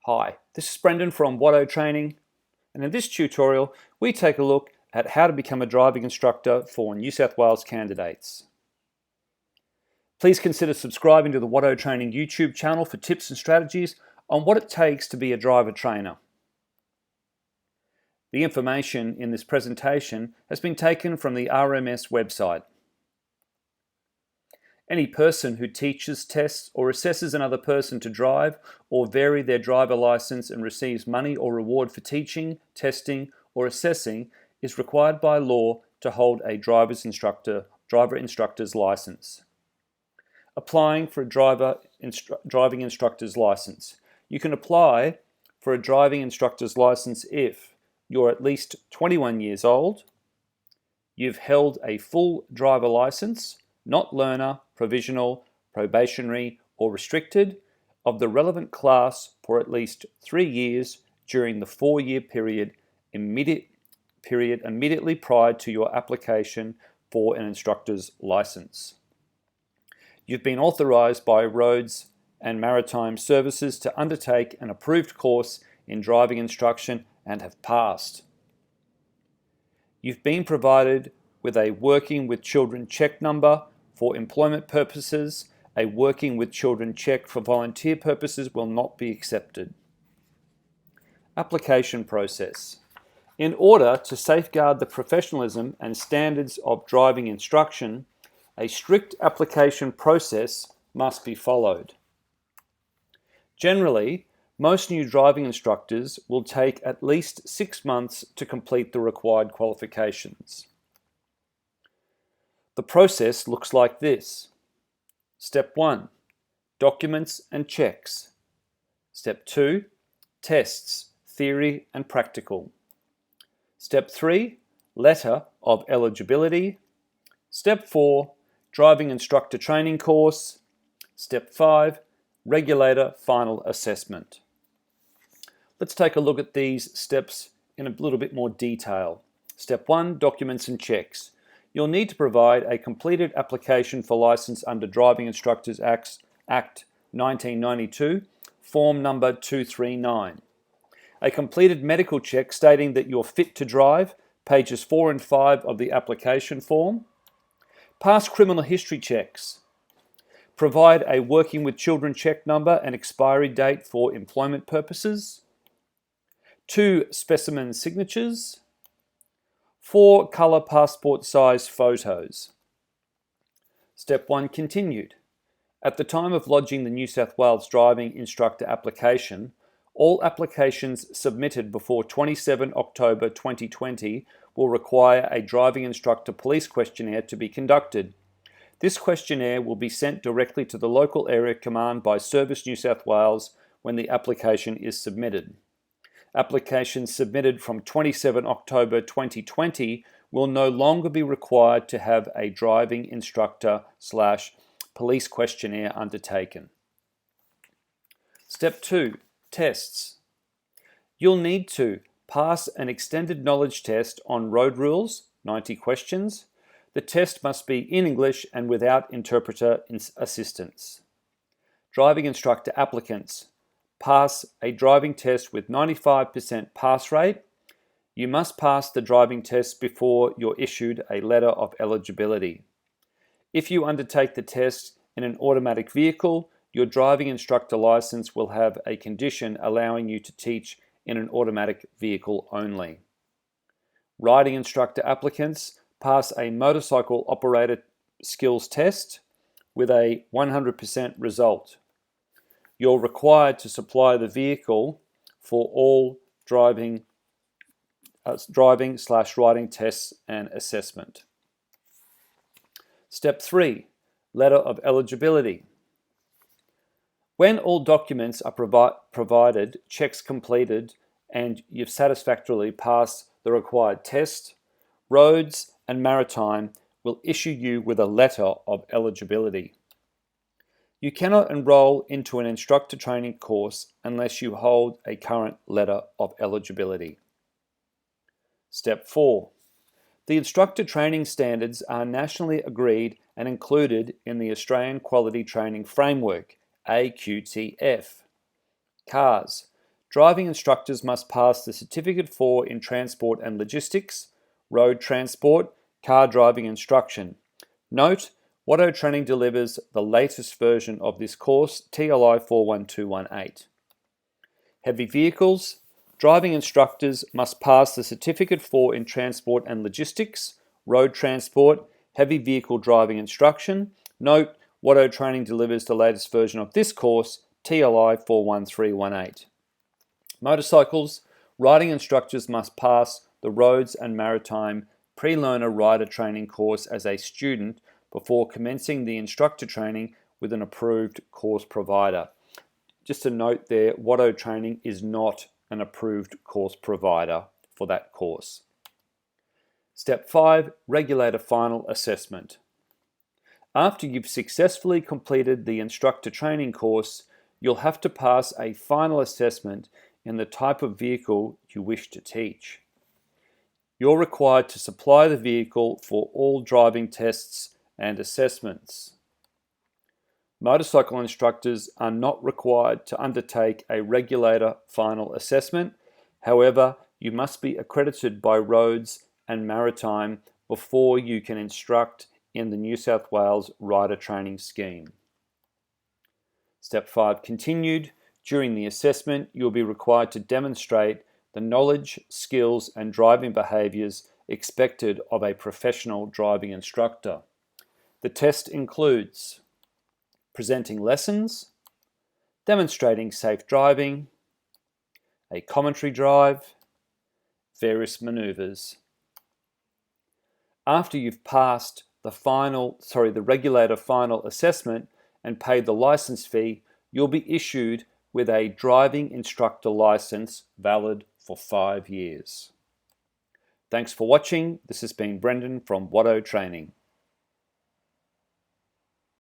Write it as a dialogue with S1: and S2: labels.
S1: Hi, this is Brendan from Watto Training, and in this tutorial we take a look at how to become a driving instructor for New South Wales candidates. Please consider subscribing to the Watto Training YouTube channel for tips and strategies on what it takes to be a driver trainer. The information in this presentation has been taken from the RMS website. Any person who teaches, tests, or assesses another person to drive or vary their driver license and receives money or reward for teaching, testing, or assessing is required by law to hold a driver instructor's license. Applying for a driving instructor's license. You can apply for a driving instructor's license if you're at least 21 years old, you've held a full driver license, not learner, provisional, probationary, or restricted, of the relevant class for at least 3 years during the 4-year period immediately prior to your application for an instructor's license. You've been authorised by Roads and Maritime Services to undertake an approved course in driving instruction and have passed. You've been provided with a Working with Children check number for employment purposes. A Working with Children check for volunteer purposes will not be accepted. Application process. In order to safeguard the professionalism and standards of driving instruction, a strict application process must be followed. Generally, most new driving instructors will take at least 6 months to complete the required qualifications. The process looks like this. Step 1, documents and checks. Step 2, tests, theory and practical. Step 3, letter of eligibility. Step 4, driving instructor training course. Step 5, regulator final assessment. Let's take a look at these steps in a little bit more detail. Step 1, documents and checks. You'll need to provide a completed application for license under Driving Instructors Act 1992, form number 239. A completed medical check stating that you're fit to drive, pages 4 and 5 of the application form. Past criminal history checks. Provide a Working with Children check number and expiry date for employment purposes. 2 specimen signatures. 4 colour passport size photos. Step 1 continued. At the time of lodging the New South Wales driving instructor application, all applications submitted before 27 October 2020 will require a driving instructor police questionnaire to be conducted. This questionnaire will be sent directly to the local area command by Service New South Wales when the application is submitted. Applications submitted from 27 October 2020 will no longer be required to have a driving instructor/police questionnaire undertaken. Step 2, tests. You'll need to pass an extended knowledge test on road rules, 90 questions. The test must be in English and without interpreter assistance. Driving instructor applicants. Pass a driving test with 95% pass rate. You must pass the driving test before you're issued a letter of eligibility. If you undertake the test in an automatic vehicle, your driving instructor license will have a condition allowing you to teach in an automatic vehicle only. Riding instructor applicants pass a motorcycle operator skills test with a 100% result. You're required to supply the vehicle for all driving/riding tests and assessment. Step 3, letter of eligibility. When all documents are provided, checks completed, and you've satisfactorily passed the required test, Roads and Maritime will issue you with a letter of eligibility. You cannot enroll into an instructor training course unless you hold a current letter of eligibility. Step 4. The instructor training standards are nationally agreed and included in the Australian Quality Training Framework, AQTF. CARS. Driving instructors must pass the Certificate 4 in Transport and Logistics, Road Transport, Car Driving Instruction. Note, Watto Training delivers the latest version of this course, TLI 41218. Heavy Vehicles. Driving instructors must pass the Certificate 4 in Transport and Logistics, Road Transport, Heavy Vehicle Driving Instruction. Note, Watto Training delivers the latest version of this course, TLI 41318. Motorcycles. Riding instructors must pass the Roads and Maritime Pre-Learner Rider Training course as a student before commencing the instructor training with an approved course provider. Just a note there, Watto Training is not an approved course provider for that course. Step 5, Regulator Final Assessment. After you've successfully completed the instructor training course, you'll have to pass a final assessment in the type of vehicle you wish to teach. You're required to supply the vehicle for all driving tests and assessments. Motorcycle instructors are not required to undertake a regulator final assessment. However, you must be accredited by Roads and Maritime before you can instruct in the New South Wales Rider Training Scheme. Step 5 continued. During the assessment, you'll be required to demonstrate the knowledge, skills, and driving behaviours expected of a professional driving instructor. The test includes presenting lessons, demonstrating safe driving, a commentary drive, various manoeuvres. After you've passed the regulator final assessment and paid the license fee, you'll be issued with a driving instructor license valid for 5 years. Thanks for watching. This has been Brendan from Watto Training.